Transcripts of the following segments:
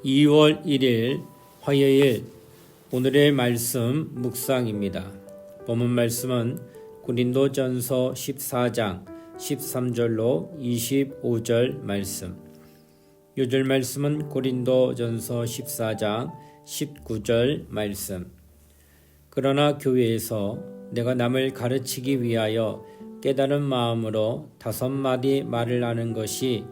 2월 1일 화요일 오늘의 말씀 묵상입니다. 본문 말씀은 고린도전서 14장 13절로 25절 말씀. 요절 말씀은 고린도전서 14장 19절 말씀. 그러나 교회에서 내가 남을 가르치기 위하여 깨달은 마음으로 5마디 말을 하는 것이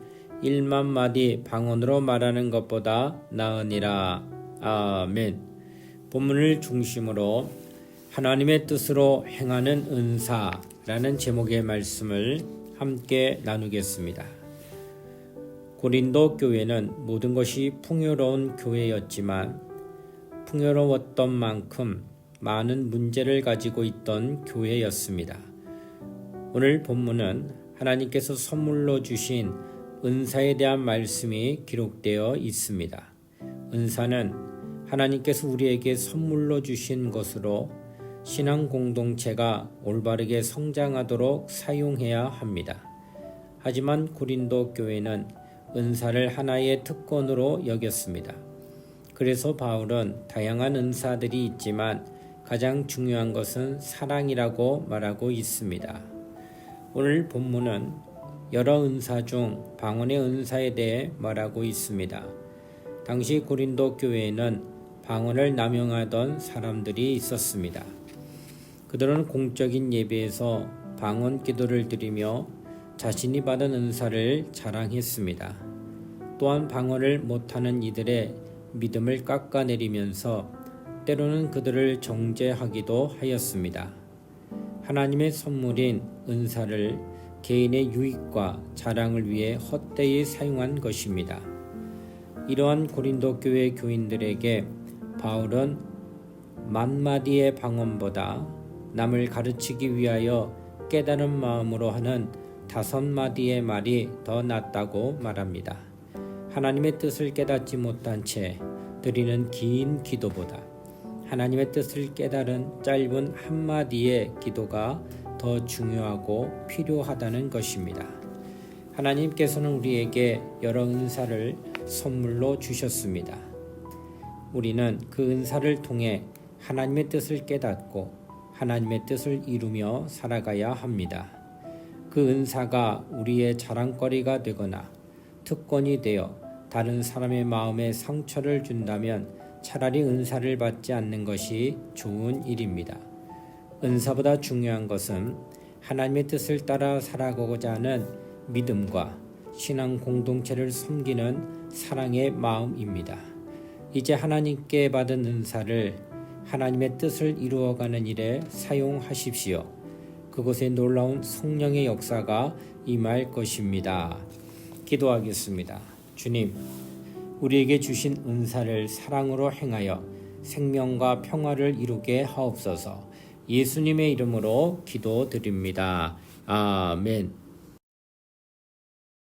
1만 마디 방언으로 말하는 것보다 나으니라. 아멘. 본문을 중심으로 하나님의 뜻으로 행하는 은사라는 제목의 말씀을 함께 나누겠습니다. 고린도 교회는 모든 것이 풍요로운 교회였지만 풍요로웠던 만큼 많은 문제를 가지고 있던 교회였습니다. 오늘 본문은 하나님께서 선물로 주신 은사에 대한 말씀이 기록되어 있습니다. 은사는 하나님께서 우리에게 선물로 주신 것으로 신앙 공동체가 올바르게 성장하도록 사용해야 합니다. 하지만 고린도 교회는 은사를 하나의 특권으로 여겼습니다. 그래서 바울은 다양한 은사들이 있지만 가장 중요한 것은 사랑이라고 말하고 있습니다. 오늘 본문은 여러 은사 중 방언의 은사에 대해 말하고 있습니다. 당시 고린도 교회에는 방언을 남용하던 사람들이 있었습니다. 그들은 공적인 예배에서 방언 기도를 드리며 자신이 받은 은사를 자랑했습니다. 또한 방언을 못하는 이들의 믿음을 깎아내리면서 때로는 그들을 정죄하기도 하였습니다. 하나님의 선물인 은사를 개인의 유익과 자랑을 위해 헛되이 사용한 것입니다. 이러한 고린도 교회 교인들에게 바울은 10,000마디의 방언보다 남을 가르치기 위하여 깨달은 마음으로 하는 5마디의 말이 더 낫다고 말합니다. 하나님의 뜻을 깨닫지 못한 채 드리는 긴 기도보다 하나님의 뜻을 깨달은 짧은 한마디의 기도가 더 중요하고 필요하다는 것입니다. 하나님께서는 우리에게 여러 은사를 선물로 주셨습니다. 우리는 그 은사를 통해 하나님의 뜻을 깨닫고 하나님의 뜻을 이루며 살아가야 합니다. 그 은사가 우리의 자랑거리가 되거나 특권이 되어 다른 사람의 마음에 상처를 준다면 차라리 은사를 받지 않는 것이 좋은 일입니다. 은사보다 중요한 것은 하나님의 뜻을 따라 살아가고자 하는 믿음과 신앙 공동체를 섬기는 사랑의 마음입니다. 이제 하나님께 받은 은사를 하나님의 뜻을 이루어가는 일에 사용하십시오. 그곳에 놀라운 성령의 역사가 임할 것입니다. 기도하겠습니다. 주님, 우리에게 주신 은사를 사랑으로 행하여 생명과 평화를 이루게 하옵소서. 예수님의 이름으로 기도드립니다. 아멘.